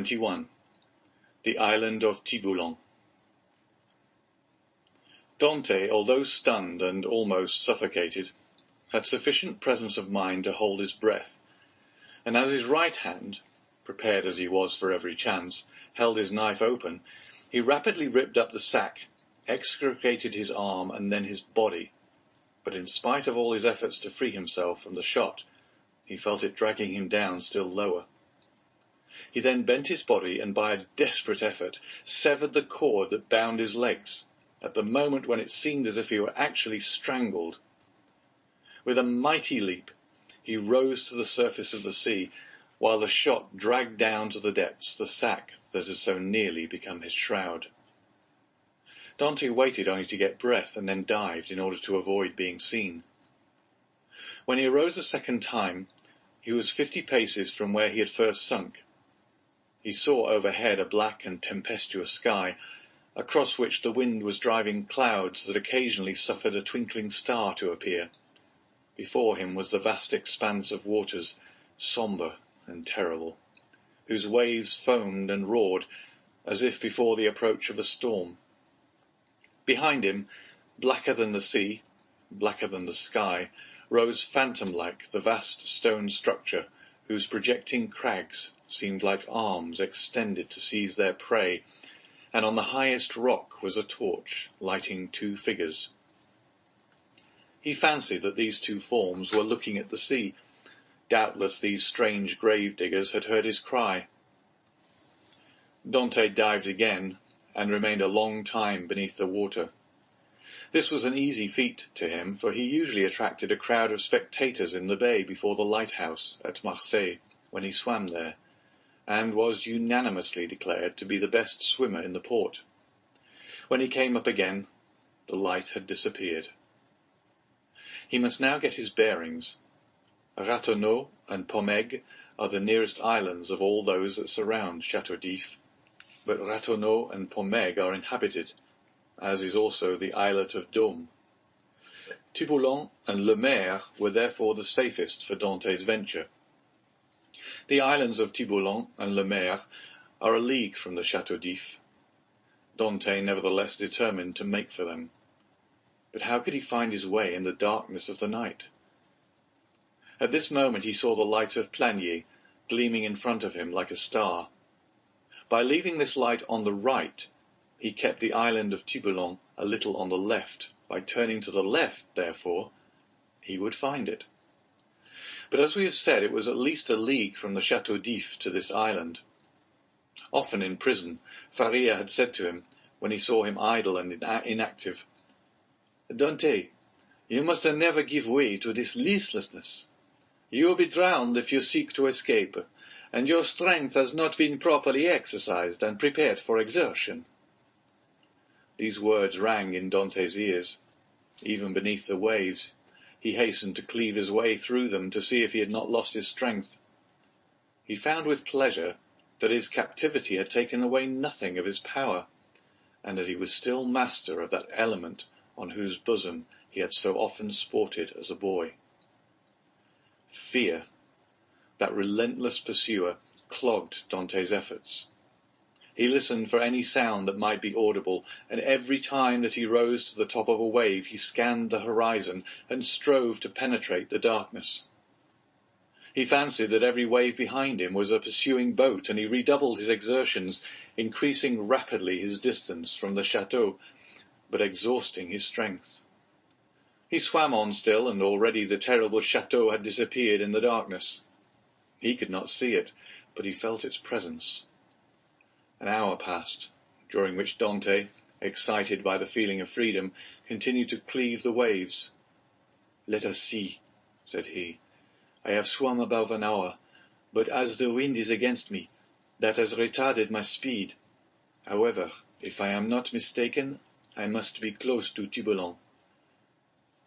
21. The Island of Tiboulen. Dante, although stunned and almost suffocated, had sufficient presence of mind to hold his breath, and as his right hand, prepared as he was for every chance, held his knife open, he rapidly ripped up the sack, extricated his arm and then his body, but in spite of all his efforts to free himself from the shot, he felt it dragging him down still lower. He then bent his body and by a desperate effort severed the cord that bound his legs, at the moment when it seemed as if he were actually strangled. With a mighty leap, he rose to the surface of the sea, while the shot dragged down to the depths the sack that had so nearly become his shroud. Dante waited only to get breath and then dived in order to avoid being seen. When he arose a second time, he was 50 paces from where he had first sunk. He saw overhead a black and tempestuous sky, across which the wind was driving clouds that occasionally suffered a twinkling star to appear. Before him was the vast expanse of waters, sombre and terrible, whose waves foamed and roared as if before the approach of a storm. Behind him, blacker than the sea, blacker than the sky, rose phantom-like the vast stone structure, whose projecting crags seemed like arms extended to seize their prey, and on the highest rock was a torch lighting 2 figures. He fancied that these 2 forms were looking at the sea. Doubtless these strange grave-diggers had heard his cry. Dante dived again, and remained a long time beneath the water. This was an easy feat to him, for he usually attracted a crowd of spectators in the bay before the lighthouse at Marseille when he swam there, and was unanimously declared to be the best swimmer in the port. When he came up again, the light had disappeared. He must now get his bearings. Ratonneau and Pomègue are the nearest islands of all those that surround Chateau, but Ratonneau and Pomègue are inhabited, as is also the islet of Dôme. Tiboulen and Le Maire were therefore the safest for Dante's venture. The islands of Tiboulen and Le Maire are a league from the Chateau d'If. Dante nevertheless determined to make for them. But how could he find his way in the darkness of the night? At this moment he saw the light of Planier gleaming in front of him like a star. By leaving this light on the right, he kept the island of Tiboulen a little on the left. By turning to the left, therefore, he would find it. But as we have said, it was at least a league from the Chateau d'If to this island. Often in prison, Faria had said to him, when he saw him idle and inactive, "Dante, you must never give way to this listlessness. You will be drowned if you seek to escape, and your strength has not been properly exercised and prepared for exertion." These words rang in Dante's ears. Even beneath the waves, he hastened to cleave his way through them to see if he had not lost his strength. He found with pleasure that his captivity had taken away nothing of his power, and that he was still master of that element on whose bosom he had so often sported as a boy. Fear, that relentless pursuer, clogged Dante's efforts. He listened for any sound that might be audible, and every time that he rose to the top of a wave he scanned the horizon and strove to penetrate the darkness. He fancied that every wave behind him was a pursuing boat, and he redoubled his exertions, increasing rapidly his distance from the chateau, but exhausting his strength. He swam on still, and already the terrible chateau had disappeared in the darkness. He could not see it, but he felt its presence. An hour passed, during which Dante, excited by the feeling of freedom, continued to cleave the waves. "Let us see," said he. "I have swum above an hour, but as the wind is against me, that has retarded my speed. However, if I am not mistaken, I must be close to Tiboulen.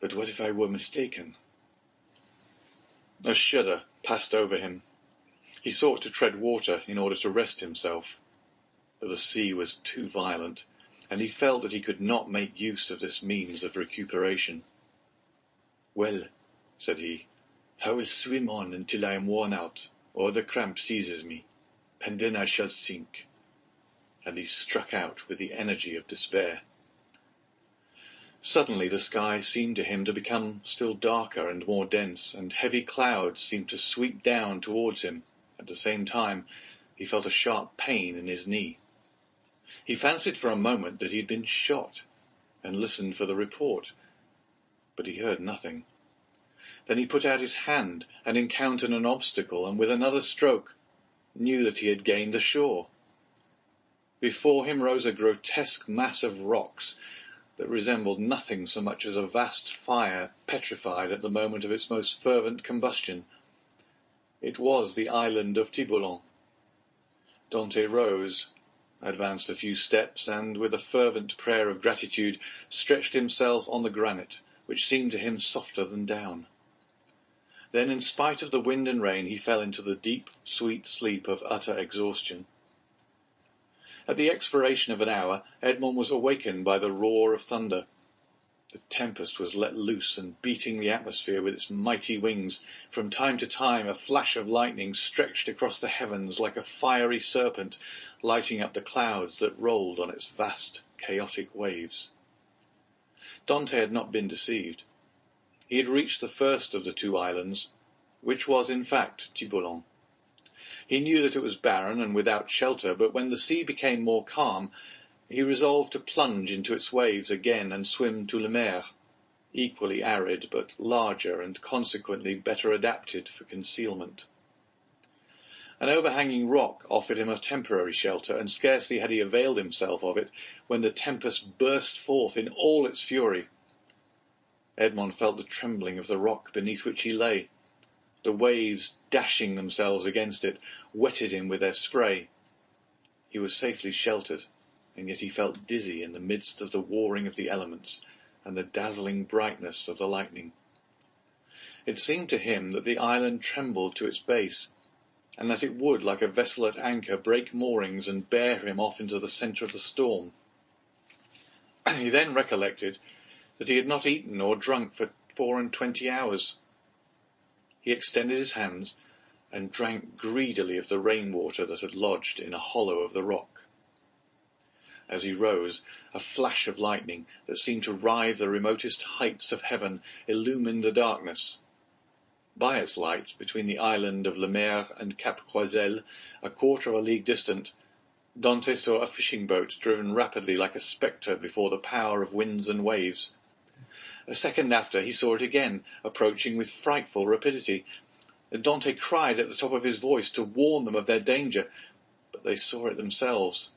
But what if I were mistaken?" A shudder passed over him. He sought to tread water in order to rest himself, but the sea was too violent, and he felt that he could not make use of this means of recuperation. "Well," said he, "I will swim on until I am worn out, or the cramp seizes me. and then I shall sink. And he struck out with the energy of despair. Suddenly the sky seemed to him to become still darker and more dense, and heavy clouds seemed to sweep down towards him. At the same time, he felt a sharp pain in his knee. He fancied for a moment that he had been shot, and listened for the report, but he heard nothing. Then he put out his hand and encountered an obstacle, and with another stroke knew that he had gained the shore. Before him rose a grotesque mass of rocks that resembled nothing so much as a vast fire petrified at the moment of its most fervent combustion. It was the island of Tiboulen. Dante rose, advanced a few steps, and, with a fervent prayer of gratitude, stretched himself on the granite, which seemed to him softer than down. Then, in spite of the wind and rain, he fell into the deep, sweet sleep of utter exhaustion. At the expiration of an hour, Edmond was awakened by the roar of thunder. The tempest was let loose and beating the atmosphere with its mighty wings. From time to time a flash of lightning stretched across the heavens like a fiery serpent, lighting up the clouds that rolled on its vast, chaotic waves. Dante had not been deceived. He had reached the first of the two islands, which was in fact Tiboulen. He knew that it was barren and without shelter, but when the sea became more calm, he resolved to plunge into its waves again and swim to Le Mer, equally arid but larger and consequently better adapted for concealment. An overhanging rock offered him a temporary shelter, and scarcely had he availed himself of it when the tempest burst forth in all its fury. Edmond felt the trembling of the rock beneath which he lay. The waves, dashing themselves against it, wetted him with their spray. He was safely sheltered, and yet he felt dizzy in the midst of the warring of the elements and the dazzling brightness of the lightning. It seemed to him that the island trembled to its base, and that it would, like a vessel at anchor, break moorings and bear him off into the centre of the storm. He then recollected that he had not eaten or drunk for 24 hours. He extended his hands and drank greedily of the rainwater that had lodged in a hollow of the rock. As he rose, a flash of lightning that seemed to rive the remotest heights of heaven illumined the darkness. By its light, between the island of Le Mer and Cap Croiselle, a quarter of a league distant, Dante saw a fishing boat driven rapidly like a spectre before the power of winds and waves. A second after, he saw it again, approaching with frightful rapidity. Dante cried at the top of his voice to warn them of their danger, but they saw it themselves.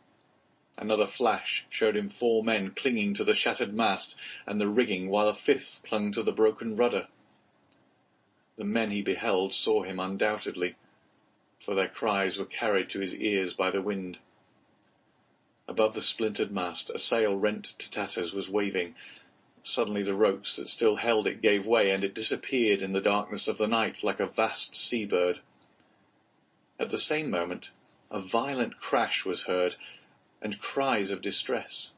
Another flash showed him 4 men clinging to the shattered mast and the rigging, while a 5th clung to the broken rudder. The men he beheld saw him undoubtedly, for their cries were carried to his ears by the wind. Above the splintered mast, a sail rent to tatters was waving. Suddenly the ropes that still held it gave way, and it disappeared in the darkness of the night like a vast sea-bird. At the same moment, a violent crash was heard, and cries of distress.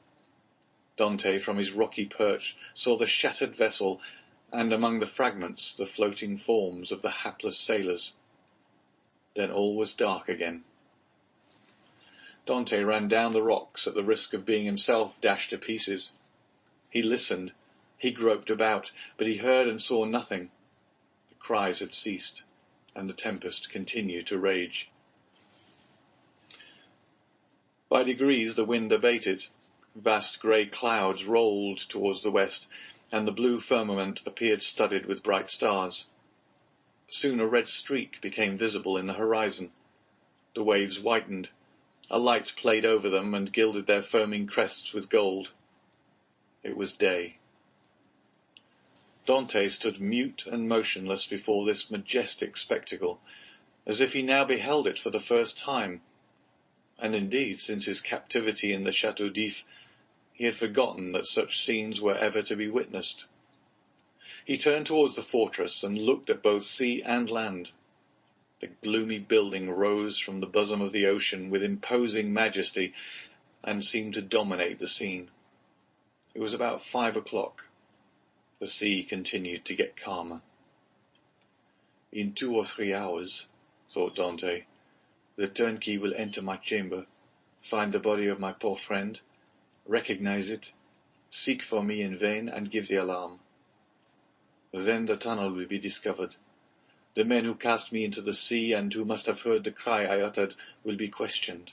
Dante, from his rocky perch, saw the shattered vessel, and among the fragments the floating forms of the hapless sailors. Then all was dark again. Dante ran down the rocks at the risk of being himself dashed to pieces. He listened, he groped about, but he heard and saw nothing. The cries had ceased, and the tempest continued to rage. By degrees the wind abated. Vast grey clouds rolled towards the west, and the blue firmament appeared studded with bright stars. Soon a red streak became visible in the horizon. The waves whitened. A light played over them and gilded their foaming crests with gold. It was day. Dante stood mute and motionless before this majestic spectacle, as if he now beheld it for the first time, and indeed, since his captivity in the Chateau d'If, he had forgotten that such scenes were ever to be witnessed. He turned towards the fortress and looked at both sea and land. The gloomy building rose from the bosom of the ocean with imposing majesty and seemed to dominate the scene. It was about 5 o'clock. The sea continued to get calmer. In 2 or 3 hours, thought Dante, The turnkey will enter my chamber, find the body of my poor friend, recognize it, seek for me in vain, and give the alarm. Then the tunnel will be discovered. The men who cast me into the sea and who must have heard the cry I uttered will be questioned.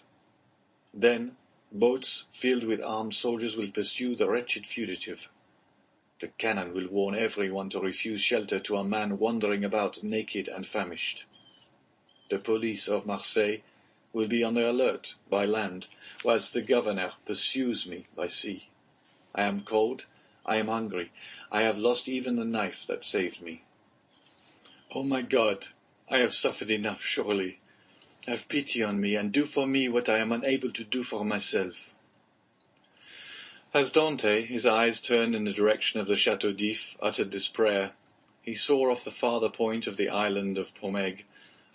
Then boats filled with armed soldiers will pursue the wretched fugitive. The cannon will warn everyone to refuse shelter to a man wandering about naked and famished. The police of Marseille will be on the alert by land, whilst the governor pursues me by sea. I am cold, I am hungry, I have lost even the knife that saved me. Oh my God, I have suffered enough, surely. Have pity on me, and do for me what I am unable to do for myself. As Dante, his eyes turned in the direction of the Chateau d'If, uttered this prayer, he saw off the farther point of the island of Pomègue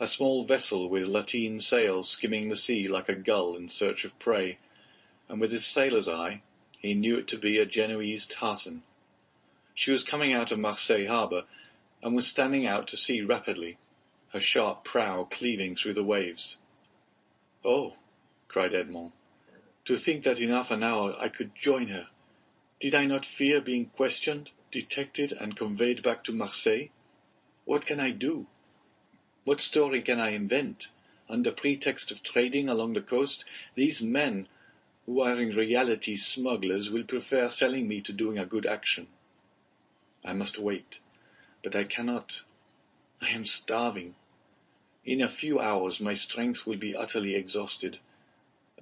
a small vessel with lateen sails skimming the sea like a gull in search of prey, and with his sailor's eye he knew it to be a Genoese tartan. She was coming out of Marseille harbour, and was standing out to sea rapidly, her sharp prow cleaving through the waves. "Oh," cried Edmond, "to think that in half an hour I could join her! Did I not fear being questioned, detected, and conveyed back to Marseille? What can I do? What story can I invent? Under pretext of trading along the coast, these men, who are in reality smugglers, will prefer selling me to doing a good action. I must wait, but I cannot. I am starving. In a few hours my strength will be utterly exhausted.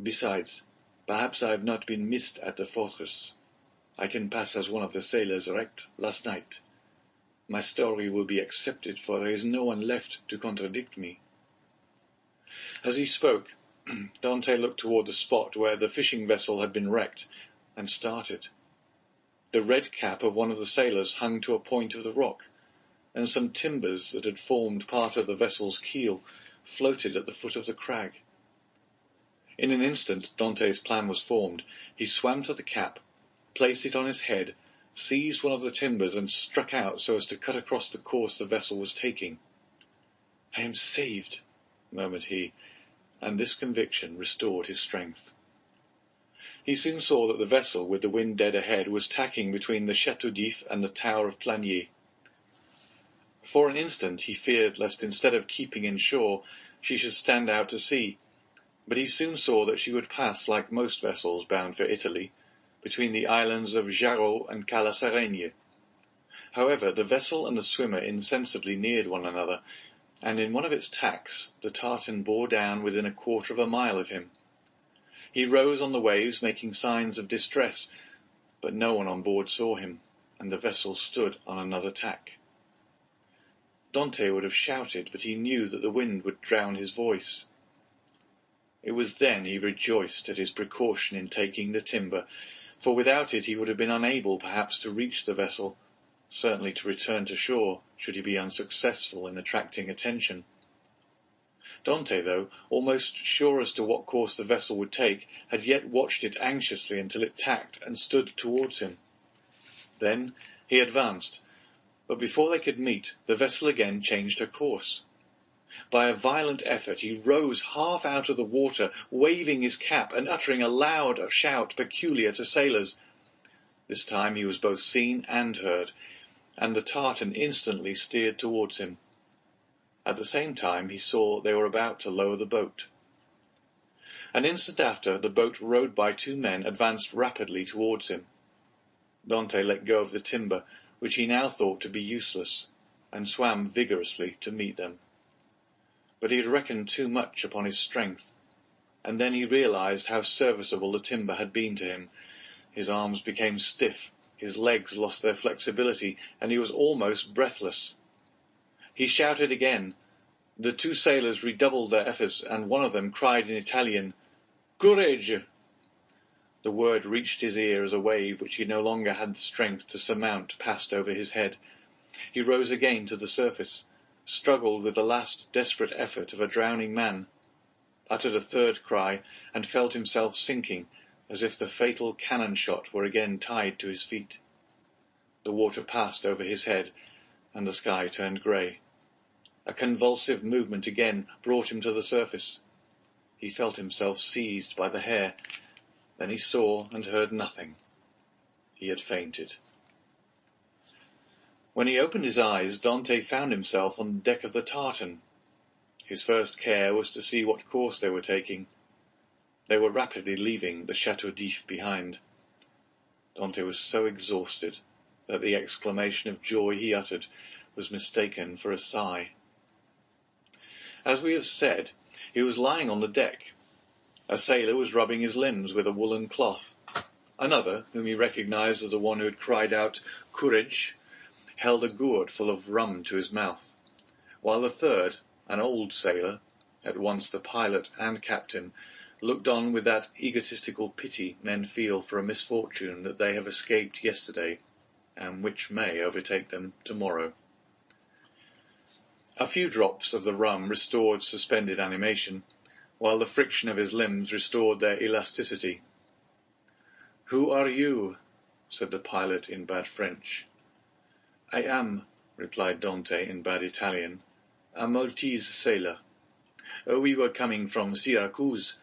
Besides, perhaps I have not been missed at the fortress. I can pass as one of the sailors wrecked last night. My story will be accepted, for there is no one left to contradict me." As he spoke, Dante looked toward the spot where the fishing vessel had been wrecked, and started. The red cap of one of the sailors hung to a point of the rock, and some timbers that had formed part of the vessel's keel floated at the foot of the crag. In an instant Dante's plan was formed. He swam to the cap, placed it on his head, seized one of the timbers, and struck out so as to cut across the course the vessel was taking. "I am saved," murmured he, and this conviction restored his strength. He soon saw that the vessel, with the wind dead ahead, was tacking between the Chateau d'If and the Tower of Planier. For an instant he feared lest instead of keeping in shore she should stand out to sea, but he soon saw that she would pass, like most vessels bound for Italy, between the islands of Jarreau and Calasareigne. However, the vessel and the swimmer insensibly neared one another, and in one of its tacks the tartan bore down within a quarter of a mile of him. He rose on the waves, making signs of distress, but no one on board saw him, and the vessel stood on another tack. Dante would have shouted, but he knew that the wind would drown his voice. It was then he rejoiced at his precaution in taking the timber, for without it he would have been unable perhaps to reach the vessel, certainly to return to shore should he be unsuccessful in attracting attention. Dante, though, almost sure as to what course the vessel would take, had yet watched it anxiously until it tacked and stood towards him. Then he advanced, but before they could meet, the vessel again changed her course. By a violent effort he rose half out of the water, waving his cap and uttering a loud shout peculiar to sailors. This time he was both seen and heard, and the tartan instantly steered towards him. At the same time he saw they were about to lower the boat. An instant after, the boat rowed by two men advanced rapidly towards him. Dante let go of the timber, which he now thought to be useless, and swam vigorously to meet them. But he had reckoned too much upon his strength, and then he realized how serviceable the timber had been to him. His arms became stiff, his legs lost their flexibility, and he was almost breathless. He shouted again. The two sailors redoubled their efforts, and one of them cried in Italian, "Courage!" The word reached his ear as a wave which he no longer had the strength to surmount passed over his head. He rose again to the surface, struggled with the last desperate effort of a drowning man, uttered a third cry, and felt himself sinking, as if the fatal cannon shot were again tied to his feet. The water passed over his head, and the sky turned grey. A convulsive movement again brought him to the surface. He felt himself seized by the hair. Then he saw and heard nothing. He had fainted. When he opened his eyes, Dante found himself on the deck of the tartan. His first care was to see what course they were taking. They were rapidly leaving the Chateau behind. Dante was so exhausted that the exclamation of joy he uttered was mistaken for a sigh. As we have said, he was lying on the deck. A sailor was rubbing his limbs with a woolen cloth. Another, whom he recognized as the one who had cried out, "Courage!" held a gourd full of rum to his mouth, while the third, an old sailor, at once the pilot and captain, looked on with that egotistical pity men feel for a misfortune that they have escaped yesterday, and which may overtake them tomorrow. A few drops of the rum restored suspended animation, while the friction of his limbs restored their elasticity. "Who are you?" said the pilot in bad French. "I am," replied Dante in bad Italian, "a Maltese sailor. We were coming from Syracuse,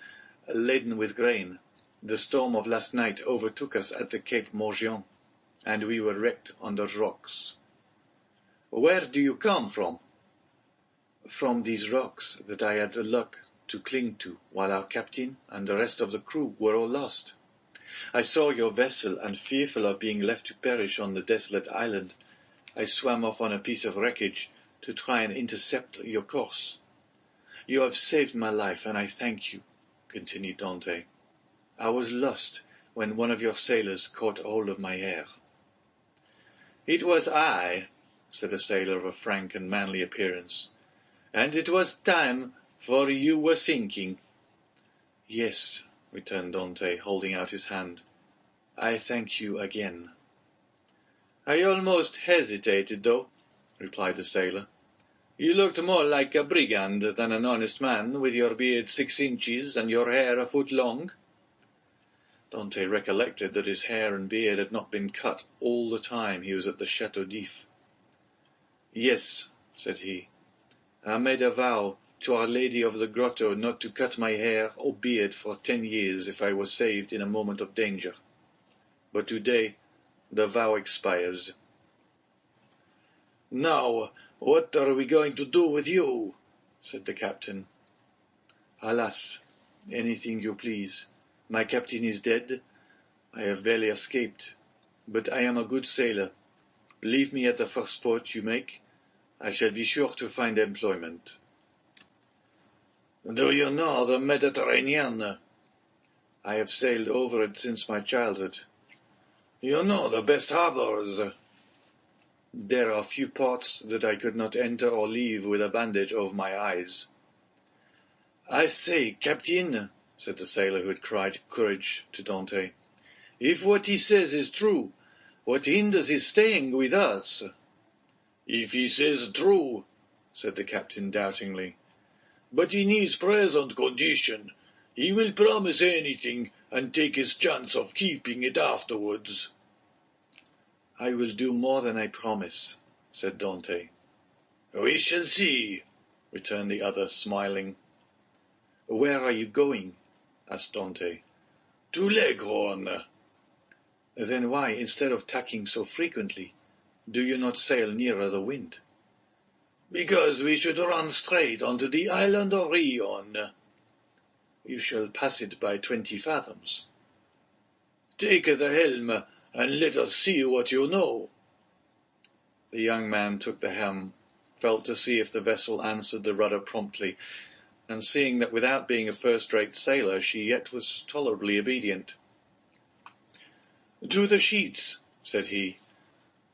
laden with grain. The storm of last night overtook us at the Cape Morgian, and we were wrecked on the rocks." "Where do you come from?" "From these rocks that I had the luck to cling to while our captain and the rest of the crew were all lost. I saw your vessel, and fearful of being left to perish on the desolate island, I swam off on a piece of wreckage to try and intercept your course. You have saved my life, and I thank you," continued Dante. "I was lost when one of your sailors caught hold of my hair." "It was I," said a sailor of a frank and manly appearance, "and it was time, for you were sinking." "Yes," returned Dante, holding out his hand. "I thank you again." "I almost hesitated, though," replied the sailor. "You looked more like a brigand than an honest man, with your beard 6 inches and your hair a foot long." Dante recollected that his hair and beard had not been cut all the time he was at the Chateau d'If. "Yes," said he, "I made a vow to Our Lady of the Grotto not to cut my hair or beard for 10 years if I was saved in a moment of danger. But today the vow expires." "Now, what are we going to do with you?" said the captain. "Alas, anything you please. My captain is dead. I have barely escaped, but I am a good sailor. Leave me at the first port you make. I shall be sure to find employment." "Do you know the Mediterranean?" "I have sailed over it since my childhood." "You know the best harbors?" "There are few ports that I could not enter or leave with a bandage over my eyes." "I say, Captain," said the sailor who had cried "Courage" to Dante, "if what he says is true, what hinders his staying with us?" "If he says true," said the captain doubtingly, "but in his present condition, he will promise anything and take his chance of keeping it afterwards." "I will do more than I promise," said Dante. "We shall see," returned the other, smiling. "Where are you going?" asked Dante. "To Leghorn." "Then why, instead of tacking so frequently, do you not sail nearer the wind?" "Because we should run straight onto the island of Rion." "You shall pass it by 20 fathoms." "Take the helm, and let us see what you know." The young man took the helm, felt to see if the vessel answered the rudder promptly, and seeing that without being a first-rate sailor she yet was tolerably obedient. "To the sheets," said he.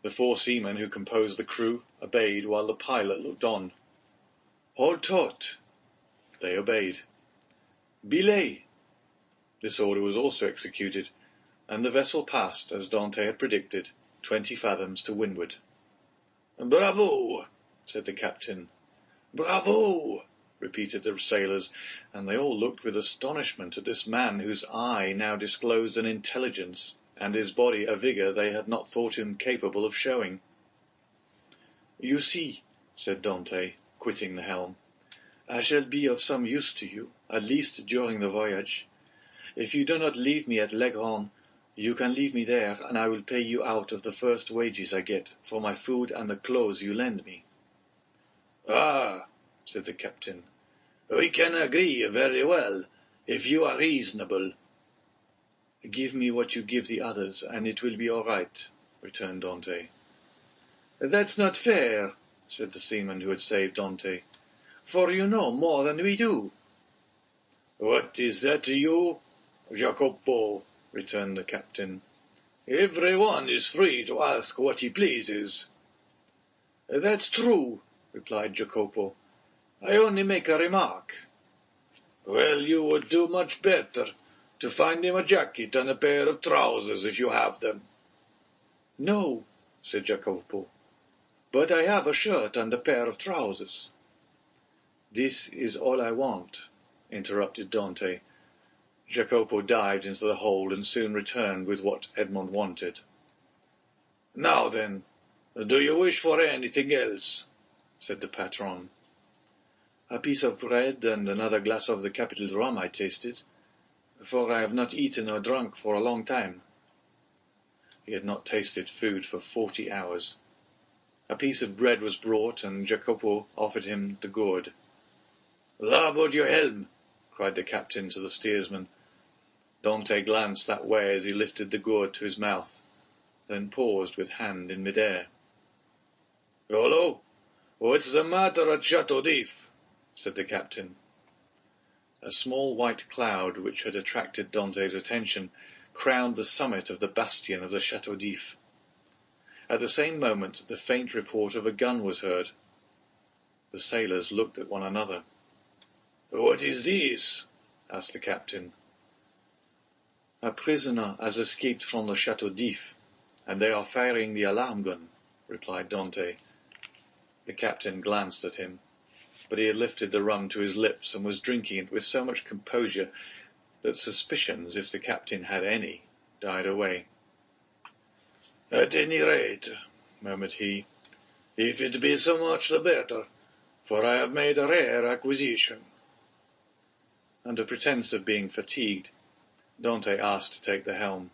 The 4 seamen who composed the crew obeyed while the pilot looked on. "Hold taut." They obeyed. "Belay." This order was also executed, and the vessel passed, as Dante had predicted, 20 fathoms to windward. "Bravo!" said the captain. "Bravo!" repeated the sailors, and they all looked with astonishment at this man whose eye now disclosed an intelligence, and his body a vigour they had not thought him capable of showing. "You see," said Dante, quitting the helm, I shall be of some use to you, at least during the voyage. If you do not leave me at Leghorn, you can leave me there, and I will pay you out of the first wages I get for my food and the clothes you lend me." "Ah," said the captain, "we can agree very well, if you are reasonable." "Give me what you give the others, and it will be all right," returned Dante. "That's not fair," said the seaman who had saved Dante, "for you know more than we do." "What is that to you, Jacopo?" returned the captain. "Every one is free to ask what he pleases." "That's true," replied Jacopo. "I only make a remark." "Well, you would do much better to find him a jacket and a pair of trousers if you have them." "No," said Jacopo, "but I have a shirt and a pair of trousers." "This is all I want," interrupted Dante. Jacopo dived into the hold and soon returned with what Edmond wanted. "Now then, do you wish for anything else?" said the patron. "A piece of bread and another glass of the capital rum I tasted, for I have not eaten or drunk for a long time." He had not tasted food for 40 hours. A piece of bread was brought, and Jacopo offered him the gourd. "Larboard your helm!" cried the captain to the steersman. Dante glanced that way as he lifted the gourd to his mouth, then paused with hand in mid-air. "Hullo! What's the matter at Chateau?" said the captain. A small white cloud, which had attracted Dante's attention, crowned the summit of the bastion of the Chateau d'If. At the same moment the faint report of a gun was heard. The sailors looked at one another. "What is this?" asked the captain. "A prisoner has escaped from the Chateau d'If, and they are firing the alarm gun," replied Dante. The captain glanced at him, but he had lifted the rum to his lips and was drinking it with so much composure that suspicions, if the captain had any, died away. "At any rate," murmured he, "if it be so much the better, for I have made a rare acquisition." Under pretence of being fatigued, Dante asked to take the helm.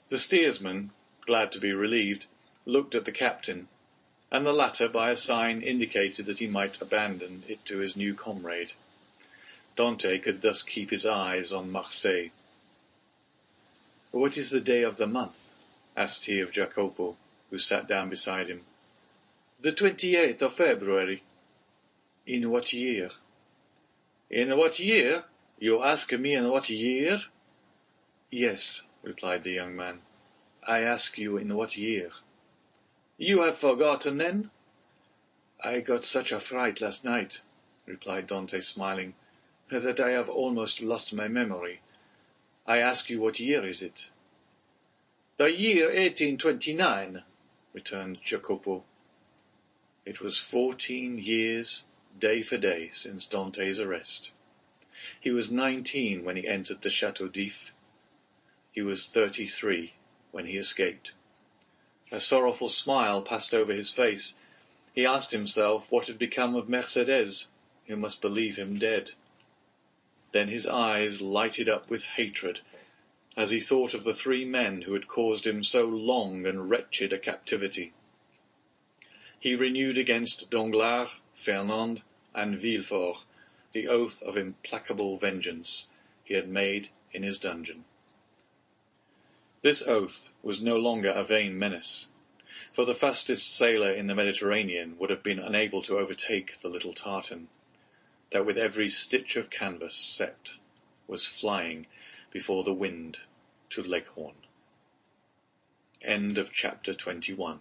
The steersman, glad to be relieved, looked at the captain, and the latter by a sign indicated that he might abandon it to his new comrade. Dante could thus keep his eyes on Marseille. "What is the day of the month?" asked he of Jacopo, who sat down beside him. "The 28th of February." "In what year?" "In what year? You ask me in what year?" "Yes," replied the young man. "I ask you in what year?" "You have forgotten, then?" "I got such a fright last night," replied Dante, smiling, "that I have almost lost my memory. I ask you what year is it?" "The year 1829, returned Jacopo. It was 14 years, day for day, since Dante's arrest. He was 19 when he entered the Chateau d'If. He was 33 when he escaped. A sorrowful smile passed over his face. He asked himself what had become of Mercedes, who must believe him dead. Then his eyes lighted up with hatred as he thought of the 3 men who had caused him so long and wretched a captivity. He renewed against Danglars, Fernand, and Villefort the oath of implacable vengeance he had made in his dungeon. This oath was no longer a vain menace, for the fastest sailor in the Mediterranean would have been unable to overtake the little Tartan, that with every stitch of canvas set was flying before the wind to Leghorn. End of chapter 21.